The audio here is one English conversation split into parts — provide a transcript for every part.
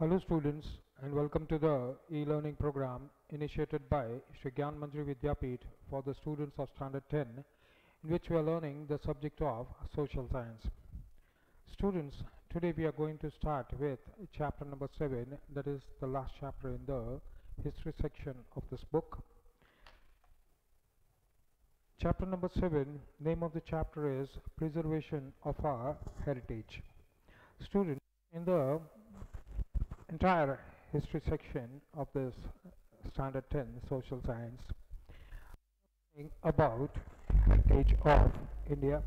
Hello students and welcome to the e-learning program initiated by Shri Gyanmanjari Vidyapeeth for the students of Standard 10, in which we are learning the subject of social science. Students, today we are going to start with chapter number 7, that is the last chapter in the history section of this book. Chapter number 7, name of the chapter is Preservation of Our Heritage. Students, in the entire history section of this standard 10 social science about heritage of India.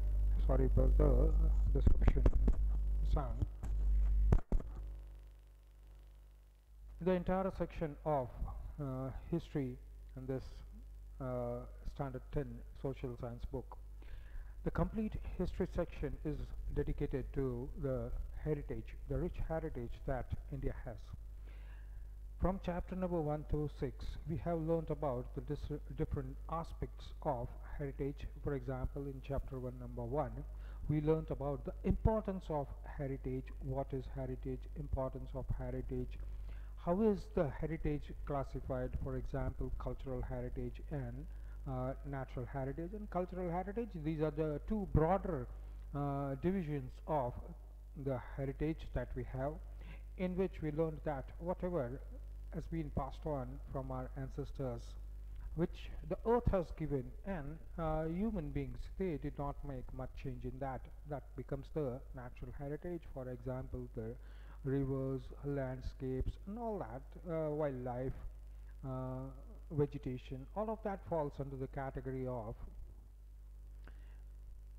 Sorry for the description sound. The entire section of history in this standard 10 social science book. The complete history section is dedicated to the heritage, the rich heritage that India has. From chapter number 1 to 6, we have learnt about the different aspects of heritage. For example, in chapter 1 number 1, we learnt about the importance of heritage, what is heritage, importance of heritage, how is the heritage classified, for example, cultural heritage and natural heritage and cultural heritage. These are the two broader divisions of the heritage that we have, in which we learned that whatever has been passed on from our ancestors, which the earth has given, and human beings, they did not make much change in that becomes the natural heritage. For example, the rivers, landscapes and all that, wildlife, vegetation, all of that falls under the category of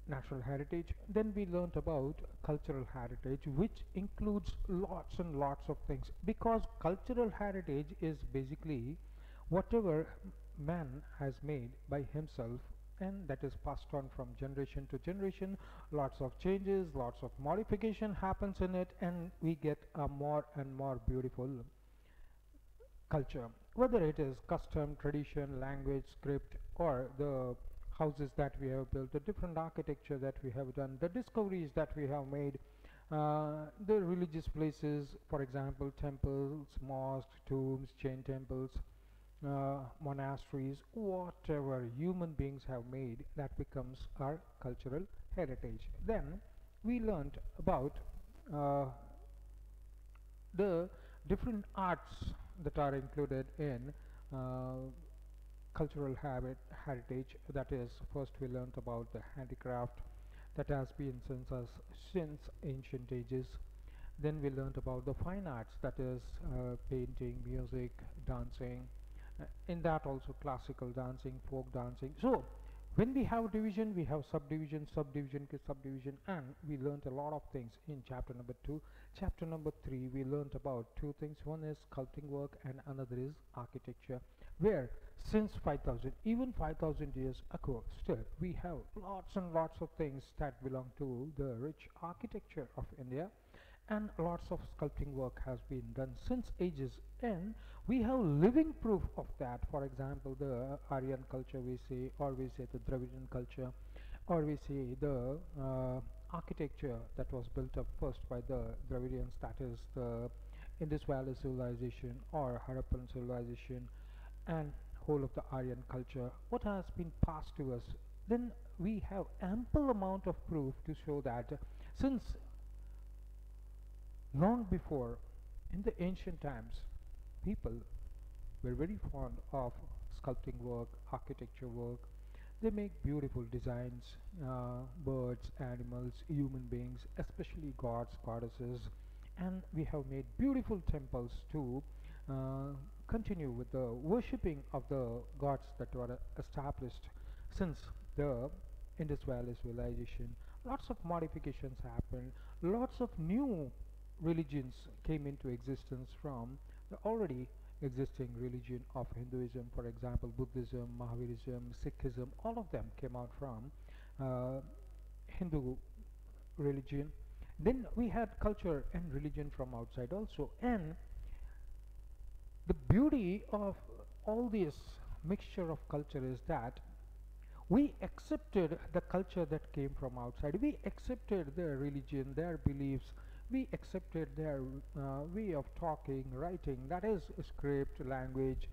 natural heritage. Then we learnt about cultural heritage, which includes lots and lots of things, because cultural heritage is basically whatever man has made by himself, and that is passed on from generation to generation. Lots of changes, lots of modification happens in it, and we get a more and more beautiful culture, whether it is custom, tradition, language, script, or the houses that we have built, the different architecture that we have done, the discoveries that we have made, the religious places, for example, temples, mosques, tombs, jain temples, monasteries, whatever human beings have made, that becomes our cultural heritage. Then we learnt about the different arts that are included in cultural heritage. That is, first we learnt about the handicraft that has been since ancient ages. Then we learnt about the fine arts, that is painting, music, dancing, in that also classical dancing, folk dancing. So when we have division, we have subdivision, subdivision, subdivision, and we learnt a lot of things in chapter number 2. Chapter number 3, we learnt about two things. One is sculpting work and another is architecture, where since 5000, even 5000 years ago, still we have lots and lots of things that belong to the rich architecture of India, and lots of sculpting work has been done since ages, and we have living proof of that. For example, the Aryan culture, we say, or we say the Dravidian culture, or we say the architecture that was built up first by the Dravidians, that is the Indus Valley civilization or Harappan civilization, and whole of the Aryan culture, what has been passed to us. Then we have ample amount of proof to show that since long before, in the ancient times, people were very fond of sculpting work, architecture work. They make beautiful designs, birds, animals, human beings, especially gods, goddesses, and we have made beautiful temples to continue with the worshipping of the gods that were established since the Indus Valley civilization. Lots of modifications happened, lots of new religions came into existence from the already existing religion of Hinduism. For example, Buddhism, Mahavirism, Sikhism, all of them came out from Hindu religion. Then we had culture and religion from outside also, and the beauty of all this mixture of culture is that we accepted the culture that came from outside. We accepted their religion, their beliefs. we accepted their way of talking, writing, that is script, language,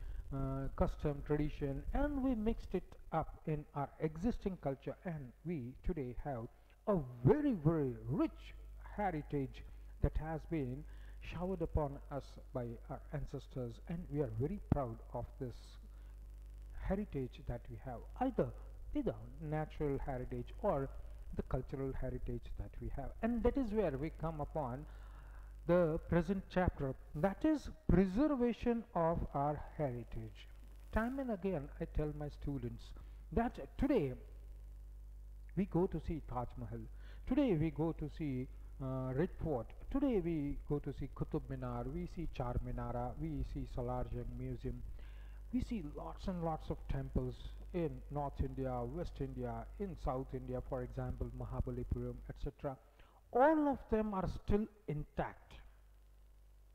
custom, tradition, and we mixed it up in our existing culture, and we today have a very, very rich heritage that has been showered upon us by our ancestors, and we are very proud of this heritage that we have, either natural heritage or the cultural heritage that we have. And that is where we come upon the present chapter, that is preservation of our heritage. Time and again I tell my students that today we go to see Taj Mahal, today we go to see Red Fort, today we go to see Qutub Minar, we see Char Minara, we see Salarjung Museum, we see lots and lots of temples in North India, West India, in South India, for example, Mahabalipuram, etc. All of them are still intact.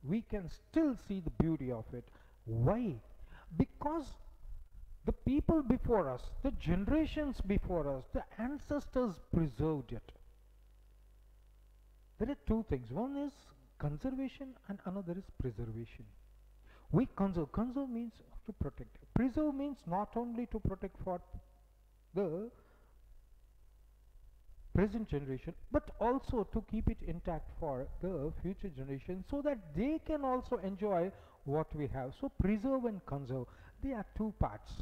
We can still see the beauty of it. Why? Because the people before us, the generations before us, the ancestors preserved it. There are two things. One is conservation and another is preservation. We conserve. Conserve means to protect. Preserve means not only to protect for the present generation, but also to keep it intact for the future generation, so that they can also enjoy what we have. So preserve and conserve, they are two parts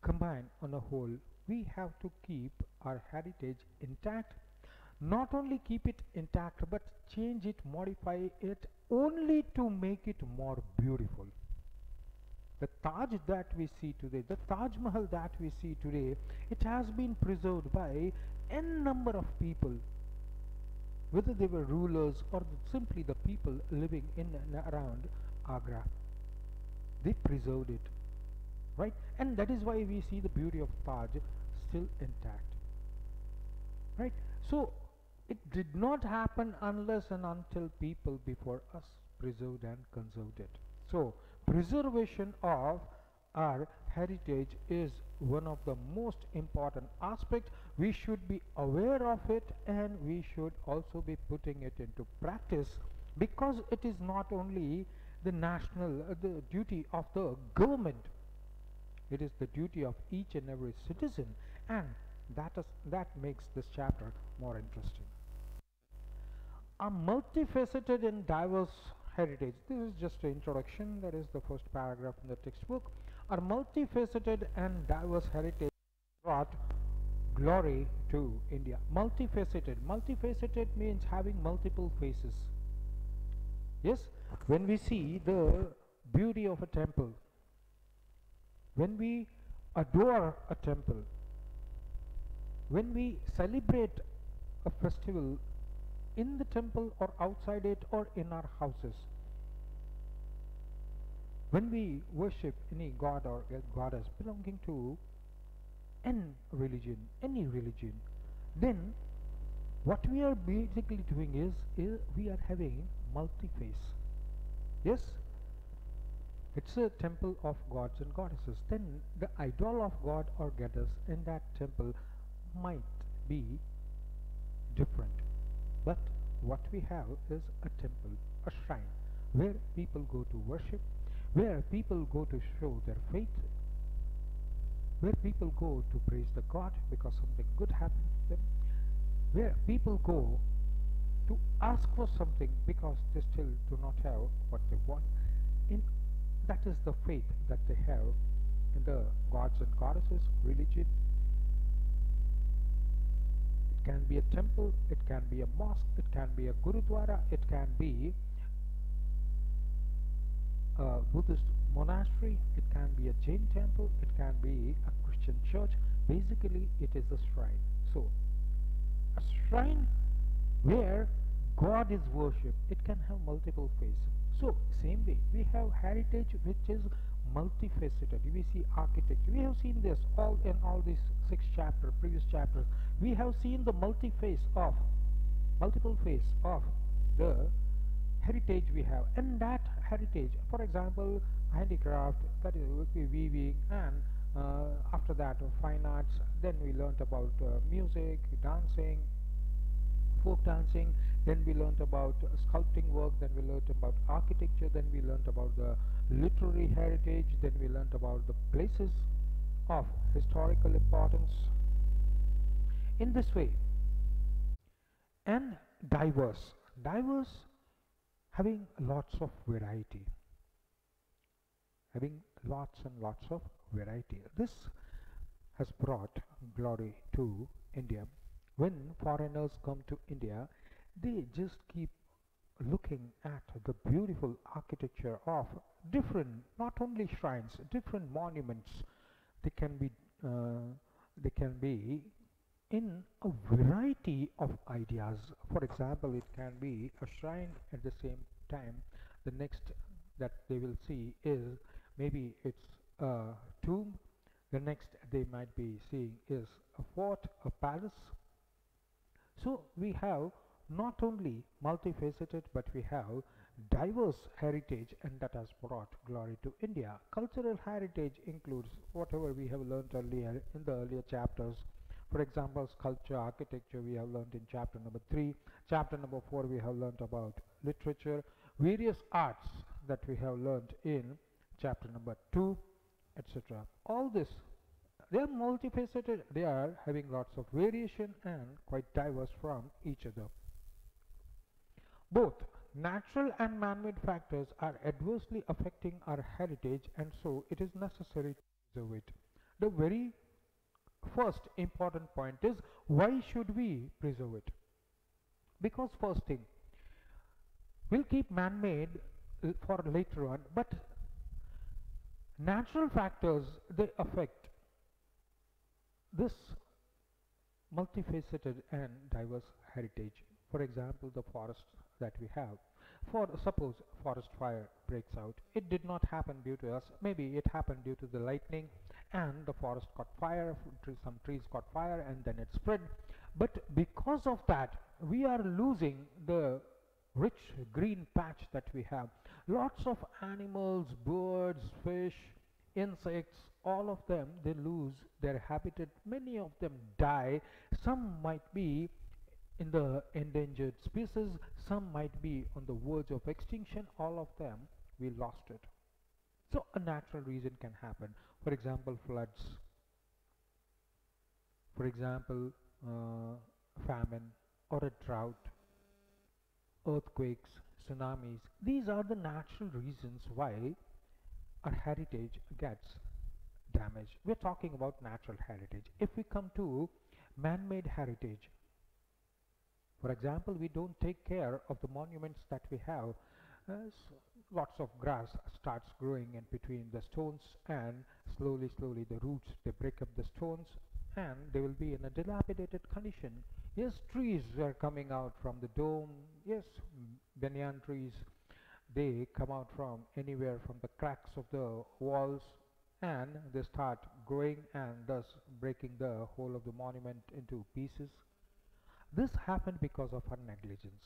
combined on a whole. We have to keep our heritage intact, not only keep it intact but change it, modify it only to make it more beautiful. The Taj that we see today, the Taj Mahal that we see today, it has been preserved by n number of people, whether they were rulers or simply the people living in and around Agra. They preserved it, right? And that is why we see the beauty of Taj still intact, right? So it did not happen unless and until people before us preserved and conserved it. So preservation of our heritage is one of the most important aspects. We should be aware of it, and we should also be putting it into practice, because it is not only the national the duty of the government, it is the duty of each and every citizen, and that makes this chapter more interesting. A multifaceted and diverse heritage. This is just an introduction. That is the first paragraph in the textbook. Our multifaceted and diverse heritage brought glory to India. Multifaceted. Multifaceted means having multiple faces. Yes, when we see the beauty of a temple, when we adore a temple, when we celebrate a festival in the temple or outside it or in our houses, when we worship any god or a goddess belonging to any religion, then what we are basically doing is we are having multi-face. Yes, it's a temple of gods and goddesses. Then the idol of god or goddess in that temple might be different, but what we have is a temple, a shrine, where people go to worship, where people go to show their faith, where people go to praise the god because something good happened to them, where people go to ask for something because they still do not have what they want. That is the faith that they have in the gods and goddesses, religion. It can be a temple, it can be a mosque, it can be a gurudwara, it can be a Buddhist monastery, it can be a Jain temple, it can be a Christian church. Basically it is a shrine. So a shrine where God is worshipped, it can have multiple faces. So same way we have heritage which is multifaceted. We see architecture, we have seen this in all these previous chapters. We have seen the multiple face of the heritage we have, and that heritage, for example, handicraft, that is weaving, and after that fine arts. Then we learnt about music, dancing, folk dancing, then we learnt about sculpting work, then we learnt about architecture, then we learnt about the literary heritage, then we learnt about the places of historical importance. In this way, and diverse, having lots of variety, having lots and lots of variety. This has brought glory to India. When foreigners come to India, they just keep looking at the beautiful architecture of different, not only shrines, different monuments. They can be, they can be in a variety of ideas. For example, it can be a shrine at the same time. The next that they will see is maybe it's a tomb. The next they might be seeing is a fort, a palace. So we have not only multifaceted, but we have diverse heritage, and that has brought glory to India. Cultural heritage includes whatever we have learned earlier in the earlier chapters. For example, sculpture, architecture we have learned in chapter number 3. Chapter number 4 we have learned about literature, various arts that we have learned in chapter number 2, etc. All this, they are multifaceted, they are having lots of variation and quite diverse from each other. Both natural and man-made factors are adversely affecting our heritage, and so it is necessary to preserve it. The very first important point is, why should we preserve it? Because first thing, we'll keep man-made for later on, but natural factors, they affect this multifaceted and diverse heritage. For example, the forests that we have. For suppose forest fire breaks out, it did not happen due to us. Maybe it happened due to the lightning, and the forest caught fire, some trees caught fire, and then it spread. But because of that, we are losing the rich green patch that we have. Lots of animals, birds, fish, insects, all of them, they lose their habitat. Many of them die. Some might be in the endangered species, some might be on the verge of extinction. All of them, we lost it. So a natural reason can happen. For example, floods. For example, famine or a drought, earthquakes, tsunamis. These are the natural reasons why our heritage gets damaged. We're talking about natural heritage. If we come to man-made heritage, for example, we don't take care of the monuments that we have. Lots of grass starts growing in between the stones, and slowly the roots, they break up the stones, and they will be in a dilapidated condition. Yes, trees are coming out from the dome. Yes, banyan trees, they come out from anywhere from the cracks of the walls, and they start growing and thus breaking the whole of the monument into pieces. This happened because of our negligence.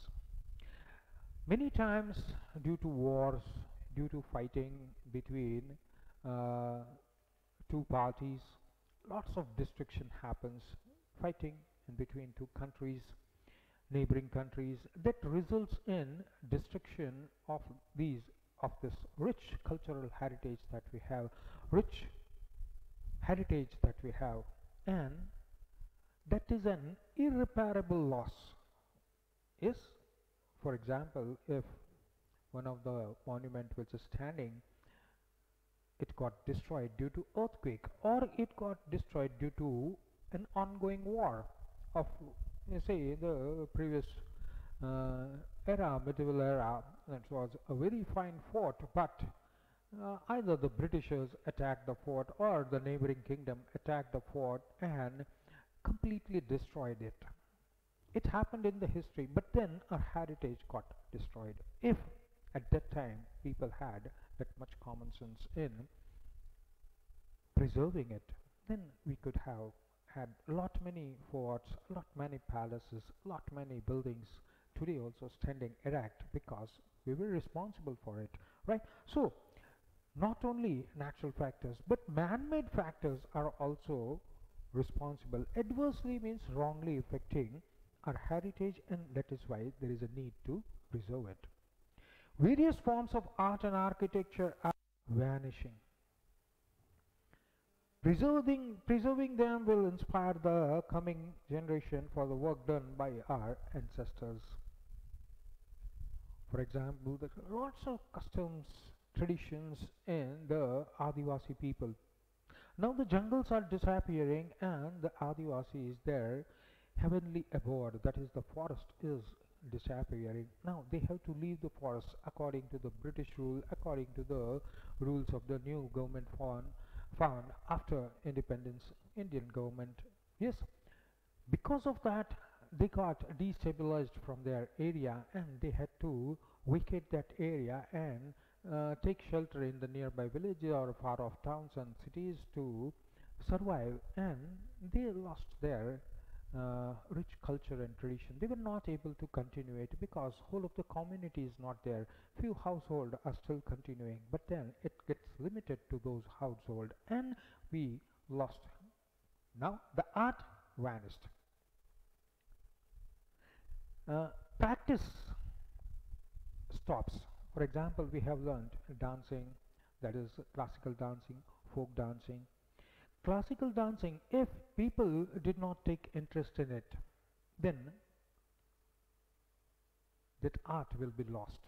Many times, due to wars, due to fighting between two parties, lots of destruction happens. Fighting in between two countries, neighboring countries, that results in destruction of this rich cultural heritage that we have, and that is an irreparable loss. Yes, for example, if one of the monument which is standing, it got destroyed due to earthquake, or it got destroyed due to an ongoing war of, say, the previous medieval era, that was a very fine fort, but either the Britishers attacked the fort or the neighboring kingdom attacked the fort and completely destroyed it. It happened in the history, but then our heritage got destroyed. If at that time people had that much common sense in preserving it, then we could have had lot many forts, lot many palaces, lot many buildings today also standing erect, because we were responsible for it, right? So not only natural factors, but man-made factors are also responsible. Adversely means wrongly affecting our heritage, and that is why there is a need to preserve it. Various forms of art and architecture are vanishing. Preserving them will inspire the coming generation for the work done by our ancestors. For example, there are lots of customs, traditions in the Adivasi people. Now the jungles are disappearing and the Adivasi is their heavenly abode, that is the forest is disappearing. Now they have to leave the forest according to the British rule, according to the rules of the new government found after independence, Indian government. Yes, because of that they got destabilized from their area and they had to vacate that area and take shelter in the nearby villages or far off towns and cities to survive, and they lost their rich culture and tradition. They were not able to continue it because whole of the community is not there. Few households are still continuing, but then it gets limited to those households and we lost. Now the art vanished. Practice stops. For example, we have learned dancing, that is classical dancing, folk dancing. Classical dancing, if people did not take interest in it, then that art will be lost.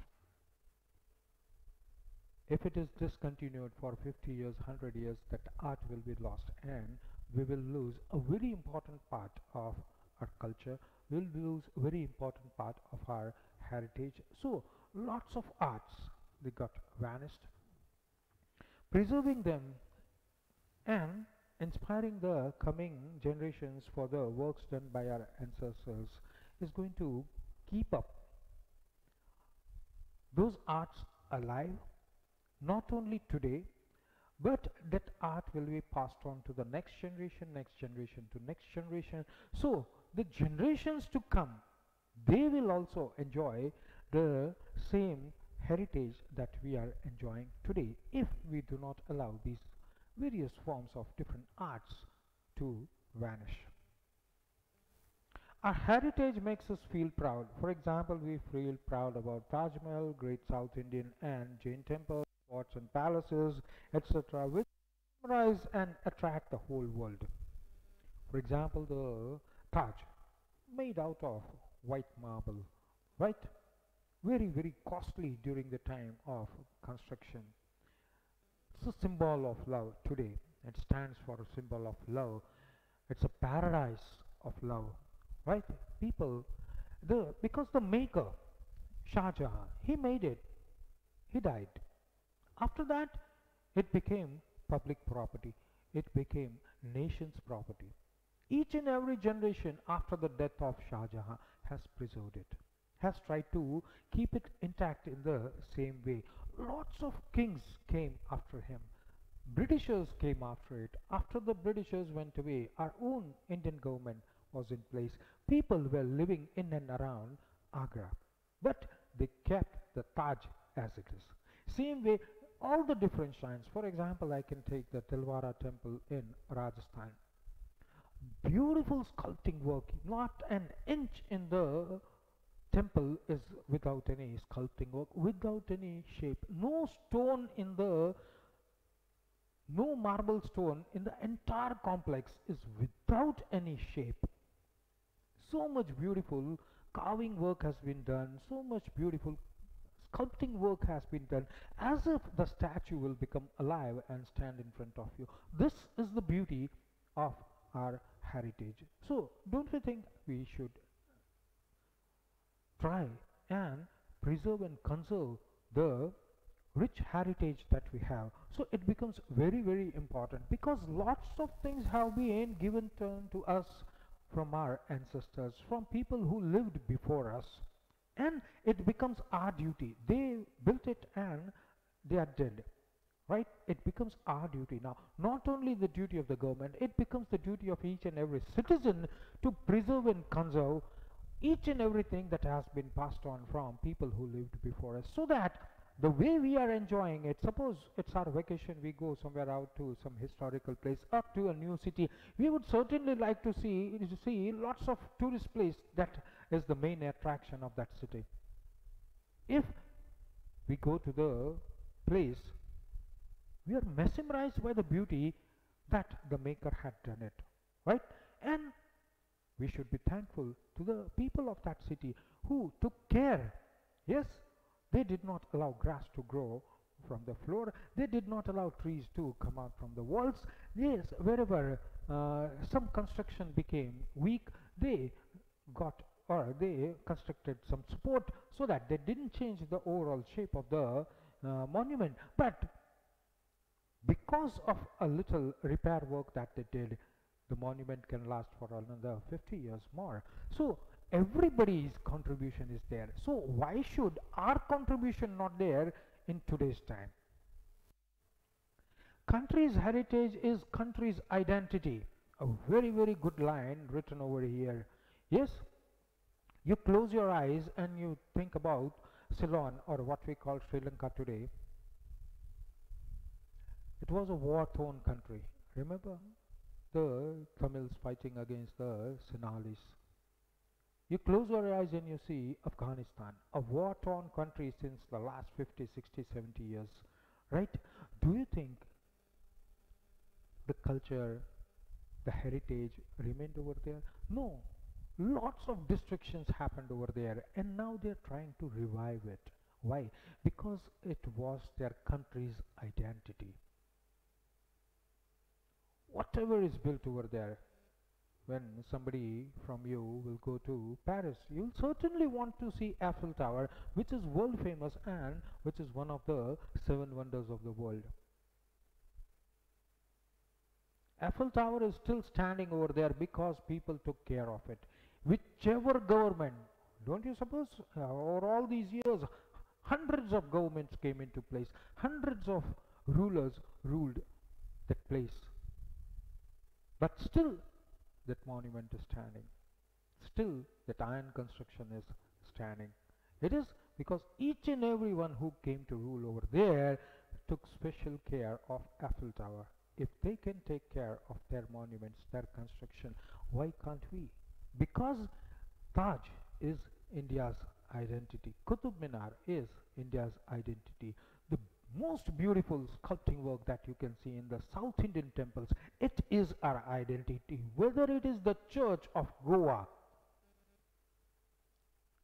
If it is discontinued for 50 years, 100 years, that art will be lost and we will lose a very important part of our culture, we will lose a very important part of our heritage. So lots of arts, they got vanished. Preserving them and inspiring the coming generations for the works done by our ancestors is going to keep up those arts alive, not only today, but that art will be passed on to the next generation to next generation. So the generations to come, they will also enjoy the same heritage that we are enjoying today if we do not allow these various forms of different arts to vanish. Our heritage makes us feel proud. For example, we feel proud about Taj Mahal, great South Indian and Jain temples, forts and palaces, etc., which memorize and attract the whole world. For example, the Taj, made out of white marble, right? Very, very costly during the time of construction. It's a symbol of love today. It stands for a symbol of love. It's a paradise of love, right? People, because the maker, Shah Jahan, he made it. He died. After that, it became public property. It became nation's property. Each and every generation after the death of Shah Jahan has preserved it, has tried to keep it intact in the same way. Lots of kings came after him. Britishers came after it. After the Britishers went away, our own Indian government was in place. People were living in and around Agra, but they kept the Taj as it is. Same way, all the different shrines. For example, I can take the Tilwara temple in Rajasthan. Beautiful sculpting work, not an inch in the temple is without any sculpting work, without any shape. No stone in the, no marble stone in the entire complex is without any shape. So much beautiful carving work has been done, so much beautiful sculpting work has been done, as if the statue will become alive and stand in front of you. This is the beauty of our heritage. So don't you think we should try and preserve and conserve the rich heritage that we have? So it becomes very, very important, because lots of things have been given to us from our ancestors, from people who lived before us, and it becomes our duty. They built it and they are dead, right? It becomes our duty now. Not only the duty of the government, it becomes the duty of each and every citizen to preserve and conserve each and everything that has been passed on from people who lived before us, so that the way we are enjoying it, suppose it's our vacation, we go somewhere out to some historical place, up to a new city, we would certainly like to see lots of tourist places that is the main attraction of that city. If we go to the place, we are mesmerized by the beauty that the maker had done it, right? And we should be thankful to the people of that city who took care. Yes, they did not allow grass to grow from the floor. They did not allow trees to come out from the walls. Yes, wherever some construction became weak, they got or they constructed some support so that they didn't change the overall shape of the monument. But because of a little repair work that they did, the monument can last for another 50 years more. So everybody's contribution is there. So why should our contribution not there in today's time? Country's heritage is country's identity. A very, very good line written over here. Yes, you close your eyes and you think about Ceylon, or what we call Sri Lanka today. It was a war-torn country. Remember the Tamils fighting against the Sinhalese. You close your eyes and you see Afghanistan, a war-torn country since the last 50, 60, 70 years, right? Do you think the culture, the heritage remained over there? No. Lots of destructions happened over there, and now they're trying to revive it. Why? Because it was their country's identity. Whatever is built over there, when somebody from you will go to Paris, you'll certainly want to see Eiffel Tower, which is world famous and which is one of the 7 wonders of the world. Eiffel Tower is still standing over there because people took care of it. Whichever government, don't you suppose, over all these years, hundreds of governments came into place, hundreds of rulers ruled that place. But still, that monument is standing. Still, that iron construction is standing. It is because each and every one who came to rule over there took special care of Eiffel Tower. If they can take care of their monuments, their construction, why can't we? Because Taj is India's identity. Qutub Minar is India's identity. The most beautiful sculpting work that you can see in the South Indian temples, it is our identity. Whether it is the Church of Goa,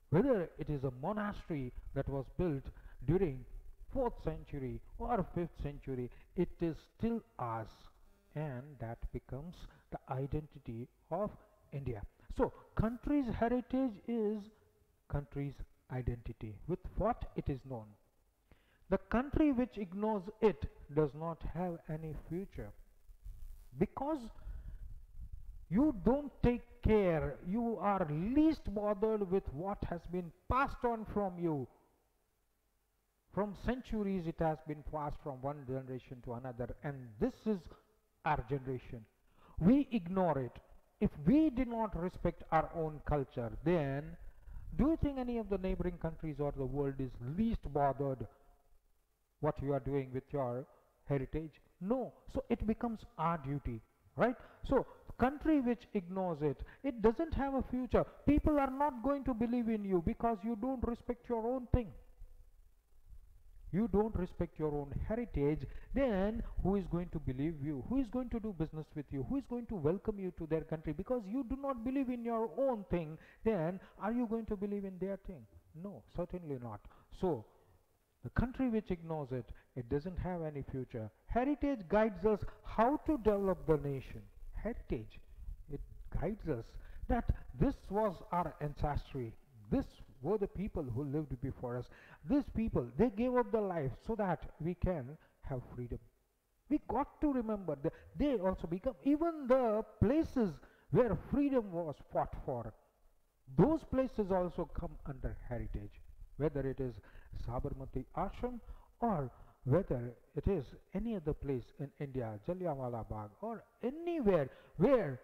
whether it is a monastery that was built during 4th century or 5th century, it is still ours, and that becomes the identity of India. So country's heritage is country's identity, with what it is known. The country which ignores it does not have any future, because you don't take care, you are least bothered with what has been passed on from you. From centuries it has been passed from one generation to another, and this is our generation. We ignore it. If we do not respect our own culture, then do you think any of the neighboring countries or the world is least bothered what you are doing with your heritage? No. So it becomes our duty, right? So country which ignores it, it doesn't have a future. People are not going to believe in you because you don't respect your own thing. You don't respect your own heritage, then who is going to believe you? Who is going to do business with you? Who is going to welcome you to their country? Because you do not believe in your own thing, then are you going to believe in their thing? No, certainly not. So the country which ignores it, it doesn't have any future. Heritage guides us how to develop the nation. Heritage, it guides us that this was our ancestry. This were the people who lived before us. These people, they gave up their life so that we can have freedom. We got to remember that they also become, even the places where freedom was fought for, those places also come under heritage. Whether it is Sabarmati Ashram or whether it is any other place in India, Jallianwala Bagh, or anywhere where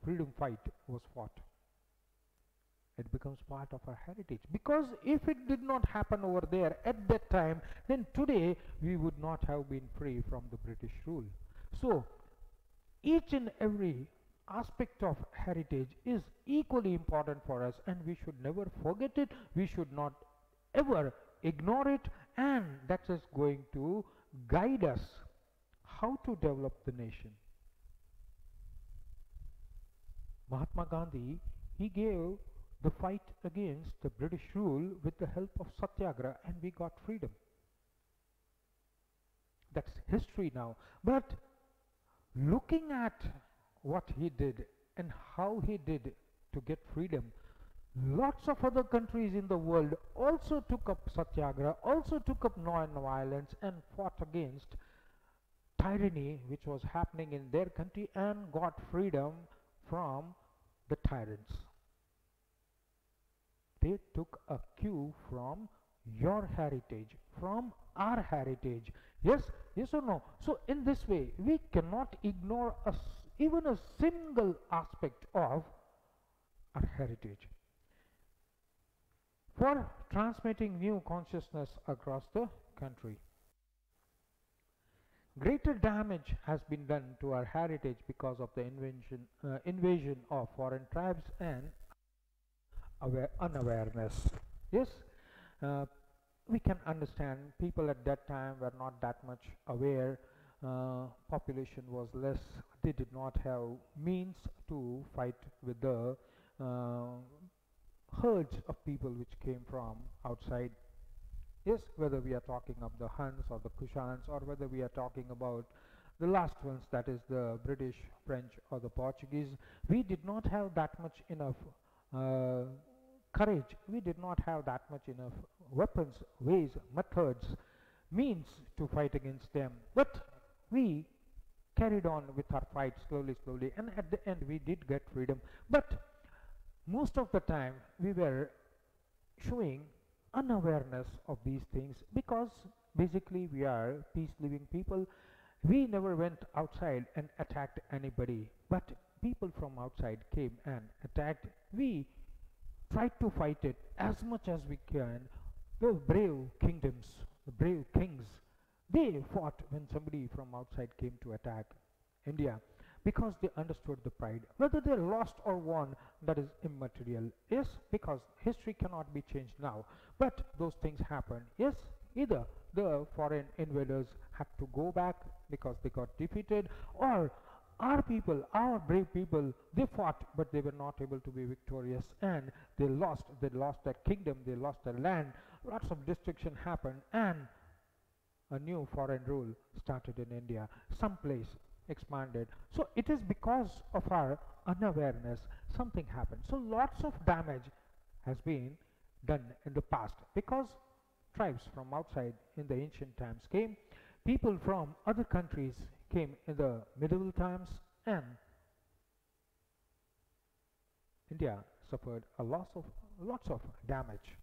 freedom fight was fought. It becomes part of our heritage, because if it did not happen over there at that time, then today we would not have been free from the British rule. So each and every aspect of heritage is equally important for us, and we should never forget it. We should not ever ignore it, and that is going to guide us how to develop the nation. Mahatma Gandhi, he gave the fight against the British rule with the help of Satyagraha, and we got freedom. That's history now. But looking at what he did and how he did to get freedom, lots of other countries in the world also took up Satyagraha, also took up non-violence and fought against tyranny which was happening in their country and got freedom from the tyrants. They took a cue from your heritage, from our heritage. Yes, yes or no? So in this way, we cannot ignore even a single aspect of our heritage. For transmitting new consciousness across the country. Greater damage has been done to our heritage because of the invasion of foreign tribes and unawareness. Yes, we can understand people at that time were not that much aware. Population was less. They did not have means to fight with the herds of people which came from outside. Yes, whether we are talking of the Huns or the Kushans, or whether we are talking about the last ones, that is the British, French or the Portuguese, we did not have that much enough courage. We did not have that much enough weapons, ways, methods, means to fight against them. But we carried on with our fight slowly, and at the end we did get freedom. But most of the time we were showing unawareness of these things, because basically we are peace-living people. We never went outside and attacked anybody, but people from outside came and attacked. We tried to fight it as much as we can. The brave kingdoms, the brave kings, they fought when somebody from outside came to attack India, because they understood the pride. Whether they lost or won, that is immaterial. Yes, because history cannot be changed now, but those things happen. Yes, either the foreign invaders had to go back because they got defeated, or our people, our brave people, they fought but they were not able to be victorious, and they lost their kingdom, they lost their land. Lots of destruction happened, and a new foreign rule started in India. Some place expanded. So it is because of our unawareness something happened. So lots of damage has been done in the past, because tribes from outside in the ancient times came, people from other countries came in the medieval times, and India suffered lots of damage.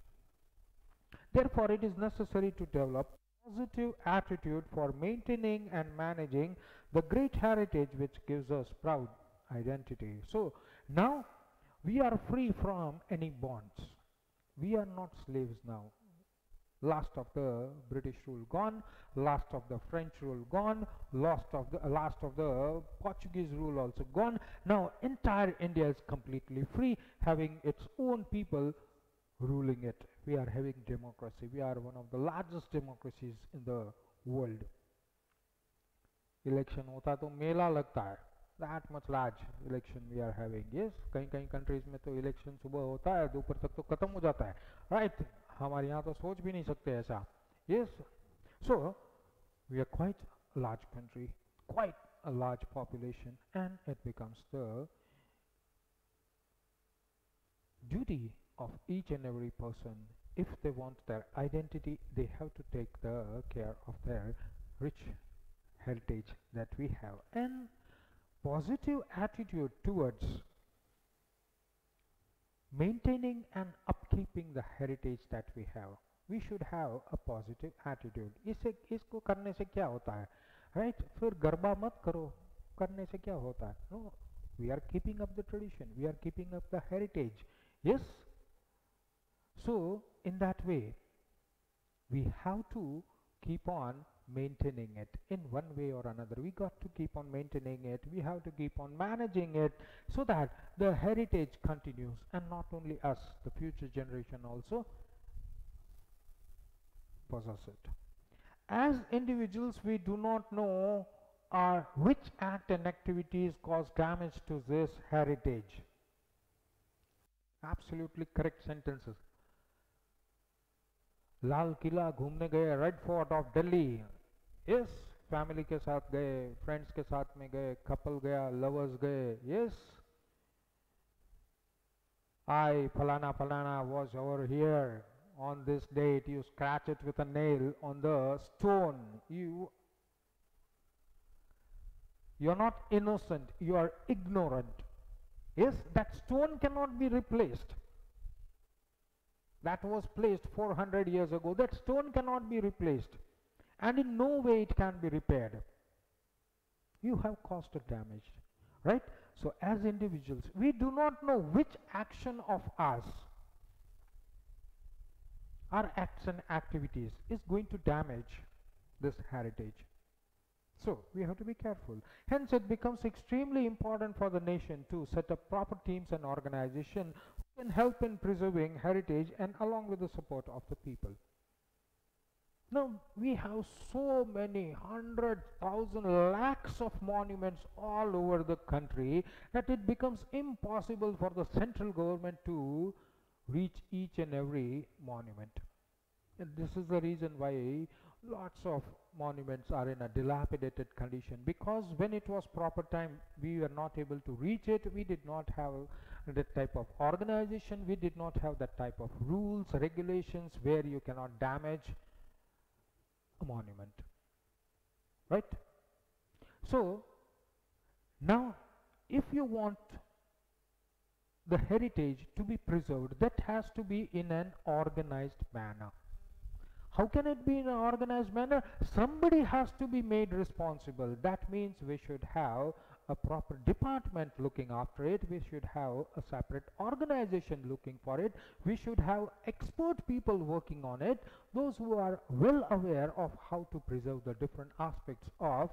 Therefore, it is necessary to develop positive attitude for maintaining and managing the great heritage which gives us proud identity. So now we are free from any bonds. We are not slaves now. Last of the British rule gone, last of the French rule gone, last of the Portuguese rule also gone. Now entire India is completely free, having its own people ruling it. We are having democracy. We are one of the largest democracies in the world. Election होता तो मेला लगता है. That much large election we are having. Yes, कहीं countries में तो election सुबह होता है, दोपहर तक तो खत्म हो जाता है. Right? हमारे यहाँ तो सोच भी नहीं सकते ऐसा. Yes. So we are quite a large country, quite a large population, and it becomes the duty of each and every person, if they want their identity, they have to take the care of their rich heritage that we have, and positive attitude towards maintaining and upkeeping the heritage that we have. We should have a positive attitude. इसको करने से क्या होता है, right? फिर गरबा मत करो, करने से क्या होता है? No, we are keeping up the tradition, we are keeping up the heritage. Yes. So in that way we have to keep on maintaining it in one way or another. We got to keep on maintaining it. We have to keep on managing it so that the heritage continues, and not only us, the future generation also possess it. As individuals, we do not know which act and activities cause damage to this heritage. Absolutely correct sentences. Lal Qila घूमने गए, red fort of Delhi. Yes, family के साथ गए, friends के साथ में गए, couple गया, लवर्स गए. Yes, I falana falana was over here on this date. You scratch it with a nail on the stone. You're not innocent, you are ignorant. Yes, that stone cannot be replaced. That was placed 400 years ago. That stone cannot be replaced, and in no way it can be repaired. You have caused a damage, right? So as individuals, we do not know which action of us, our acts and activities, is going to damage this heritage. So we have to be careful. Hence it becomes extremely important for the nation to set up proper teams and organization who can help in preserving heritage, and along with the support of the people. Now we have so many hundred thousand lakhs of monuments all over the country that it becomes impossible for the central government to reach each and every monument. And this is the reason why lots of monuments are in a dilapidated condition, because when it was proper time we were not able to reach it. We did not have that type of organization, we did not have that type of rules, regulations where you cannot damage a monument, right? So now if you want the heritage to be preserved, that has to be in an organized manner. How can it be in an organized manner? Somebody has to be made responsible. That means we should have a proper department looking after it. We should have a separate organization looking for it. We should have expert people working on it, those who are well aware of how to preserve the different aspects of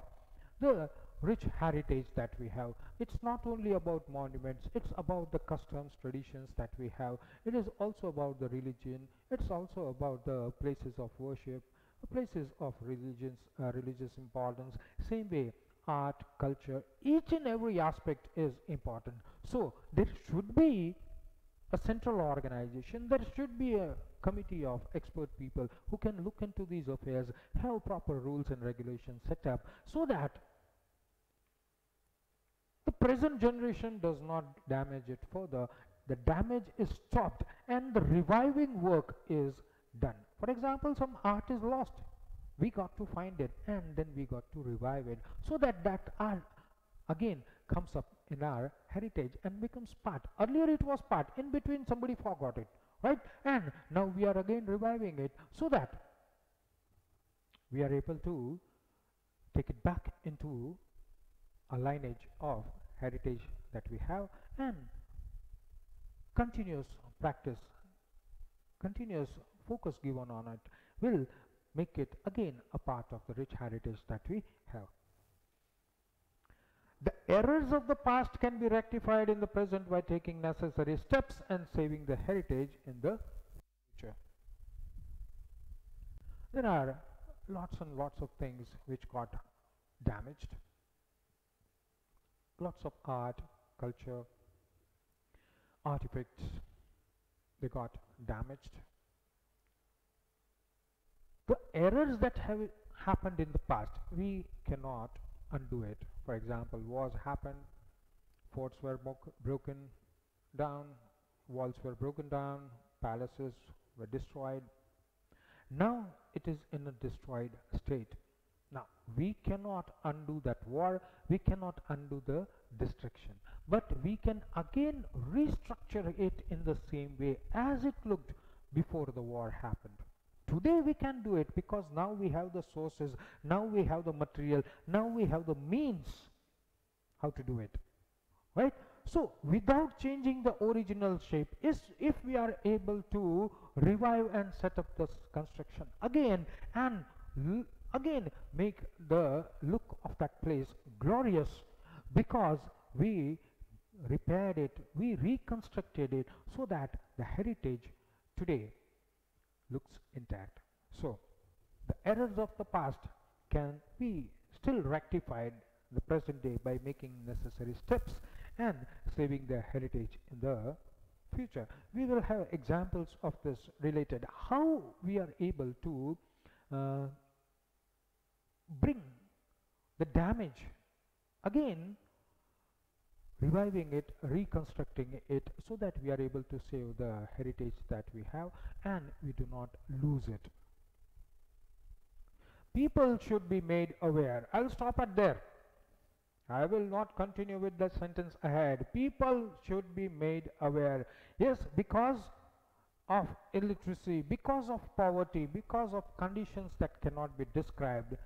the rich heritage that we have. It's not only about monuments, it's about the customs, traditions that we have. It is also about the religion. It's also about the places of worship, places of religious importance. Same way, art, culture, each and every aspect is important. So there should be a central organization, there should be a committee of expert people who can look into these affairs, have proper rules and regulations set up, so that the present generation does not damage it further. The damage is stopped and the reviving work is done. For example, some art is lost. We got to find it and then we got to revive it, so that that art again comes up in our heritage and becomes part. Earlier it was part, in between somebody forgot it, right? And now we are again reviving it, so that we are able to take it back into a lineage of heritage that we have, and continuous practice, continuous focus given on it will make it again a part of the rich heritage that we have. The errors of the past can be rectified in the present by taking necessary steps and saving the heritage in the future. There are lots and lots of things which got damaged. Lots of art, culture, artifacts, they got damaged. The errors that have happened in the past, we cannot undo it. For example, wars happened, forts were broken down, walls were broken down, palaces were destroyed. Now it is in a destroyed state. Now we cannot undo that war, we cannot undo the destruction, but we can again restructure it in the same way as it looked before the war happened. Today we can do it because now we have the sources, now we have the material, now we have the means how to do it, right? So without changing the original shape, if we are able to revive and set up this construction again and again make the look of that place glorious, because we repaired it, we reconstructed it, so that the heritage today looks intact. So the errors of the past can be still rectified in the present day by making necessary steps and saving the heritage in the future. We will have examples of this related, how we are able to uh, bring the damage again, reviving it, reconstructing it, so that we are able to save the heritage that we have and we do not lose it. People should be made aware. I'll stop at there. I will not continue with the sentence ahead. People should be made aware. Yes, because of illiteracy, because of poverty, because of conditions that cannot be described,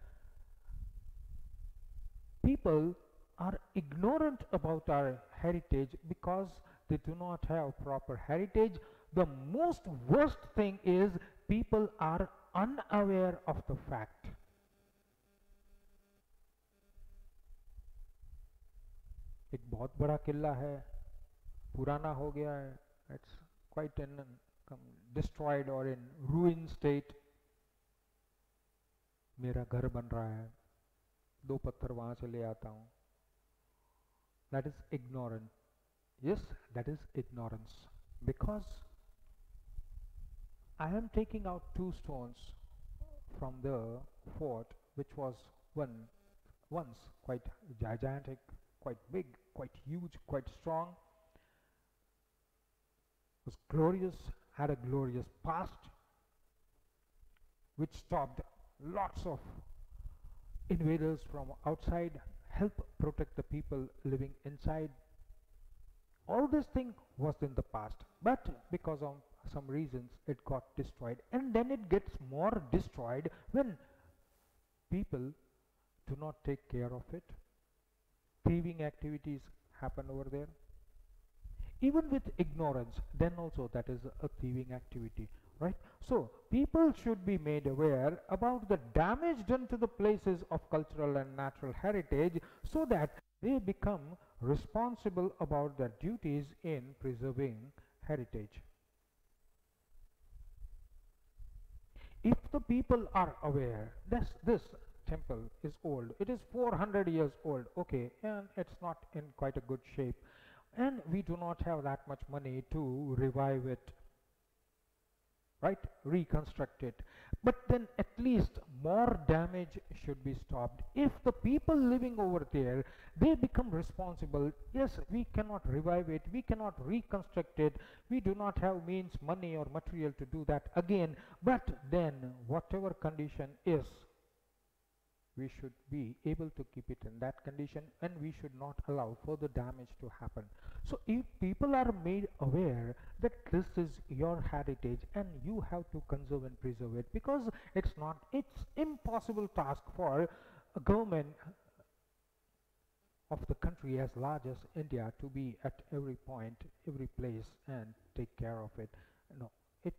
people are ignorant about our heritage because they do not have proper heritage. The most worst thing is people are unaware of the fact. एक बहुत बड़ा किला है, पुराना हो गया है, it's quite in destroyed or in ruined state. मेरा घर बन रहा है, 2 पत्थर वहां से ले आता हूं. That is ignorant. Yes, that is ignorance, because I am taking out 2 stones from the fort, which was once quite gigantic, quite big, quite huge, quite strong, was glorious, had a glorious past, which stopped lots of invaders from outside, help protect the people living inside. All this thing was in the past, but because of some reasons it got destroyed, and then it gets more destroyed when people do not take care of it. Thieving activities happen over there. Even with ignorance, then also that is a thieving activity, right? So people should be made aware about the damage done to the places of cultural and natural heritage, so that they become responsible about their duties in preserving heritage. If the people are aware that this temple is old, it is 400 years old, okay, and it's not in quite a good shape, and we do not have that much money to revive it, right, reconstruct it, but then at least more damage should be stopped. If the people living over there, they become responsible, yes, we cannot revive it, we cannot reconstruct it, we do not have means, money or material to do that again, but then whatever condition is, we should be able to keep it in that condition, and we should not allow further damage to happen. So if people are made aware that this is your heritage and you have to conserve and preserve it, because it's impossible task for a government of the country as large as India to be at every point, every place, and take care of it. No, it's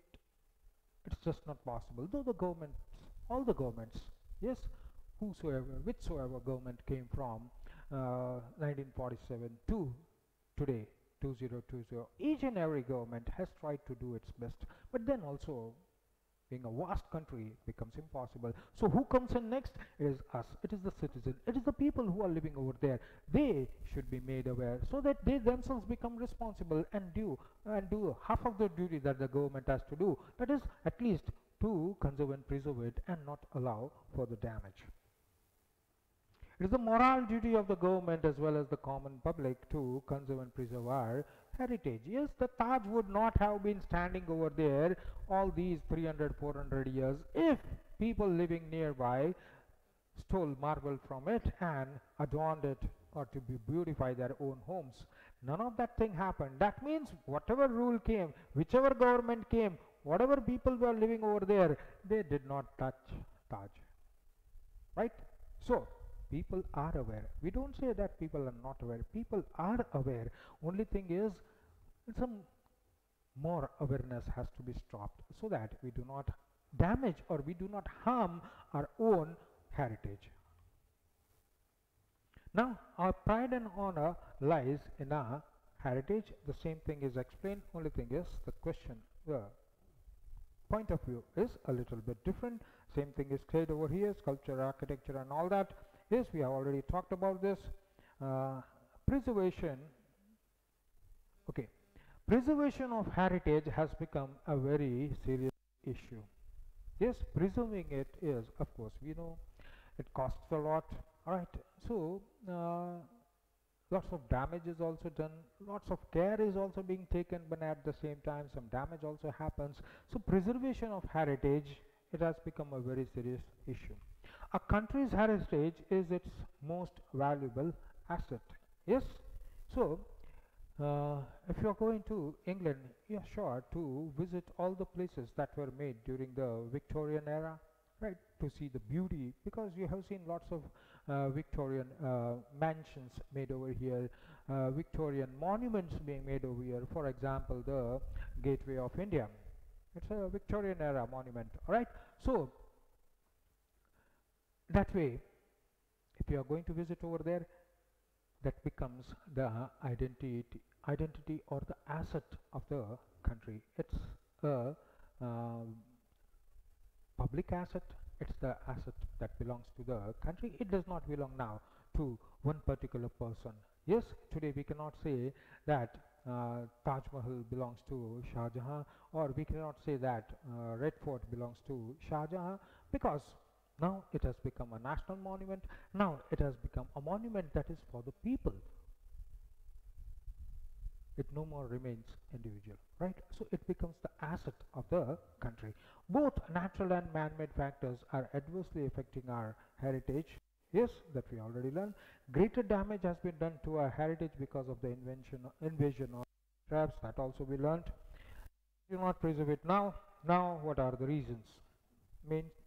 just not possible. Though the governments, all the governments, yes, whichsoever government came from 1947 to today, 2020, each and every government has tried to do its best, but then also being a vast country becomes impossible. So who comes in next? It is us, it is the citizen, it is the people who are living over there. They should be made aware, so that they themselves become responsible and do half of the duty that the government has to do, that is at least to conserve and preserve it and not allow further damage. It is the moral duty of the government as well as the common public to conserve and preserve our heritage. Yes, the Taj would not have been standing over there all these 300-400 years if people living nearby stole marble from it and adorned it or to beautify their own homes. None of that thing happened. That means whatever rule came, whichever government came, whatever people were living over there, they did not touch Taj, right? So people are aware. We don't say that people are not aware. People are aware. Only thing is, some more awareness has to be stopped, so that we do not damage or we do not harm our own heritage. Now, our pride and honor lies in our heritage. The same thing is explained, only thing is the question, the point of view is a little bit different. Same thing is cleared over here, sculpture, architecture and all that. Yes, we have already talked about this. Preservation, okay. Preservation of heritage has become a very serious issue. Yes, preserving it is, of course, we know it costs a lot, right? So, lots of damage is also done, lots of care is also being taken, but at the same time some damage also happens. So preservation of heritage, it has become a very serious issue. A country's heritage is its most valuable asset. Yes, so if you are going to England, you are sure to visit all the places that were made during the Victorian era, right, to see the beauty, because you have seen lots of Victorian mansions made over here, Victorian monuments being made over here. For example, the Gateway of India, it's a Victorian era monument, alright. So that way, if you are going to visit over there, that becomes the identity or the asset of the country. It's a public asset, it's the asset that belongs to the country. It does not belong now to one particular person. Yes, today we cannot say that Taj Mahal belongs to Shah Jahan, or we cannot say that Red Fort belongs to Shah Jahan, because now it has become a national monument. Now it has become a monument that is for the people. It no more remains individual, right? So it becomes the asset of the country. Both natural and man-made factors are adversely affecting our heritage. Yes, that we already learned. Greater damage has been done to our heritage because of the invasion of Arabs. That also we learned. Do not preserve it now. Now, what are the reasons?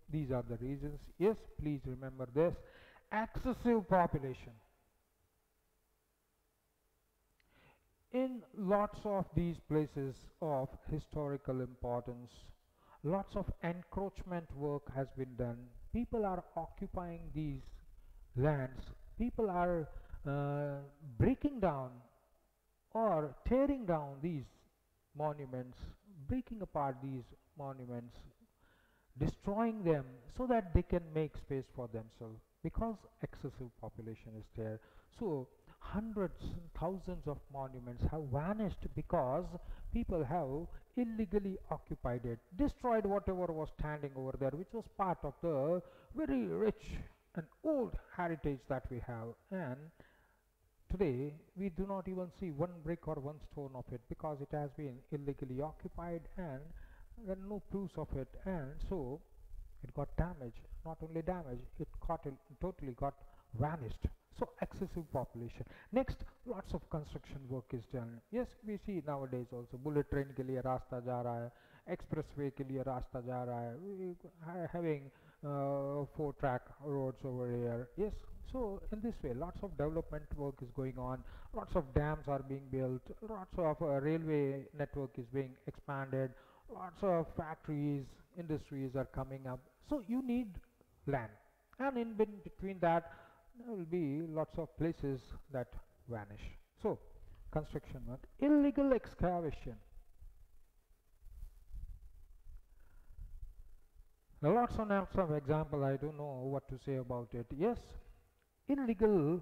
These are the reasons. Yes, please remember this. Excessive population. In lots of these places of historical importance, lots of encroachment work has been done. People are occupying these lands. People are breaking down or tearing down these monuments, breaking apart these monuments, destroying them so that they can make space for themselves, because excessive population is there. So hundreds and thousands of monuments have vanished because people have illegally occupied it, destroyed whatever was standing over there, which was part of the very rich and old heritage that we have. And today we do not even see one brick or one stone of it, because it has been illegally occupied and there are no proofs of it, and so it got damaged. Not only damaged, it totally got vanished. So excessive population. Next, lots of construction work is done. Yes, we see nowadays also bullet train ke liye rasta ja raha hai, expressway ke liye rasta ja raha hai. We are having 4-track roads over here. Yes, so in this way, lots of development work is going on. Lots of dams are being built. Lots of railway network is being expanded. Lots of factories, industries are coming up. So you need land, and in between that there will be lots of places that vanish. So construction work, illegal excavation. Now lots and lots of example, I don't know what to say about it. Yes, illegal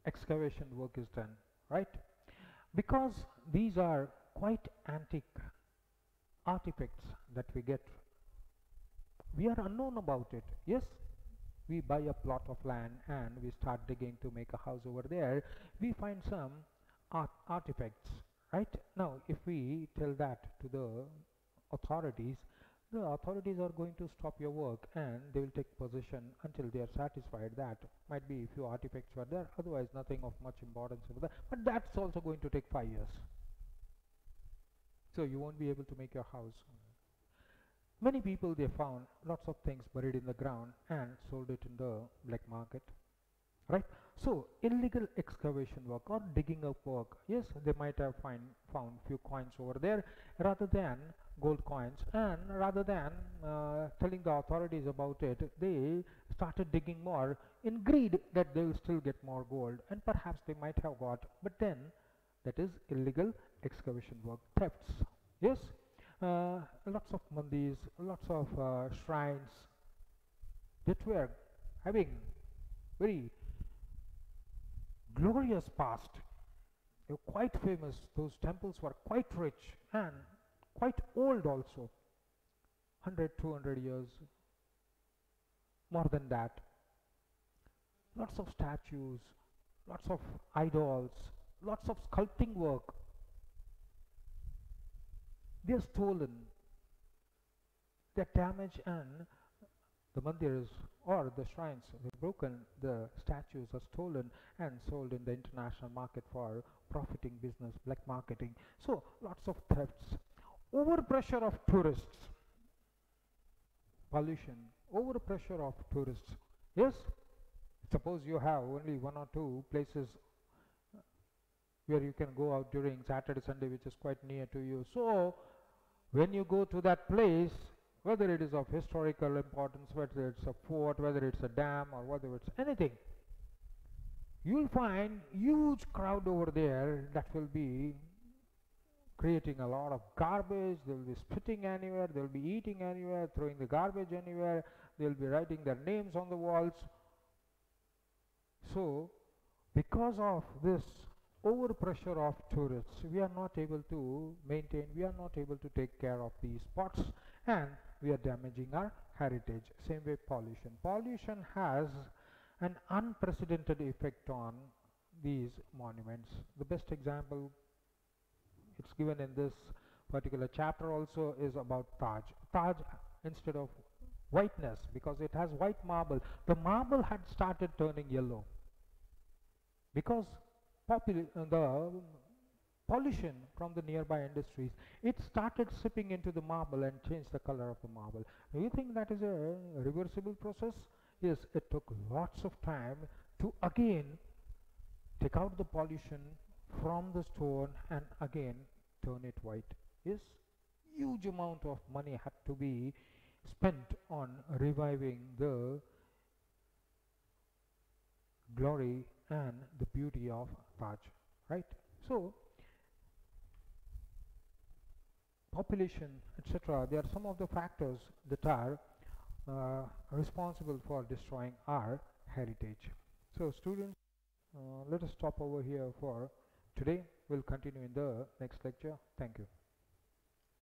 excavation work is done, right? Because these are quite antique artifacts that we get. We are unknown about it. Yes, we buy a plot of land and we start digging to make a house over there. We find some artifacts, right? Now if we tell that to the authorities are going to stop your work and they will take possession until they are satisfied that might be a few artifacts were there, otherwise nothing of much importance over there. But that's also going to take 5 years. So you won't be able to make your house. Many people, they found lots of things buried in the ground and sold it in the black market, right? So illegal excavation work or digging up work, yes, they might have found few coins over there, rather than gold coins, and rather than telling the authorities about it, they started digging more in greed that they will still get more gold, and perhaps they might have got, but then that is illegal excavation work, thefts. Yes, lots of mandis, lots of shrines that were having very glorious past. They were quite famous. Those temples were quite rich and quite old also. 100, 200 years, more than that. Lots of statues, lots of idols, lots of sculpting work. They are stolen, they are damaged, and the mandirs or the shrines are broken, the statues are stolen and sold in the international market for profiting business, black marketing. So lots of thefts, overpressure of tourists, pollution, overpressure of tourists. Yes, suppose you have only one or two places where you can go out during Saturday, Sunday, which is quite near to you. So when you go to that place, whether it is of historical importance, whether it's a fort, whether it's a dam, or whether it's anything, you'll find huge crowd over there that will be creating a lot of garbage. They'll be spitting anywhere, they'll be eating anywhere, throwing the garbage anywhere, they'll be writing their names on the walls. So because of this overpressure of tourists, we are not able to maintain, we are not able to take care of these spots, and we are damaging our heritage. Same way pollution. Pollution has an unprecedented effect on these monuments. The best example it's given in this particular chapter also is about Taj. Taj, instead of whiteness, because it has white marble, the marble had started turning yellow because the pollution from the nearby industries, it started sipping into the marble and changed the color of the marble. Do you think that is a reversible process? Yes, it took lots of time to again take out the pollution from the stone and again turn it white. Yes, huge amount of money had to be spent on reviving the glory and the beauty of Taj, right? So population, etc., they are some of the factors that are responsible for destroying our heritage. So students, let us stop over here for today. We'll continue in the next lecture. Thank you.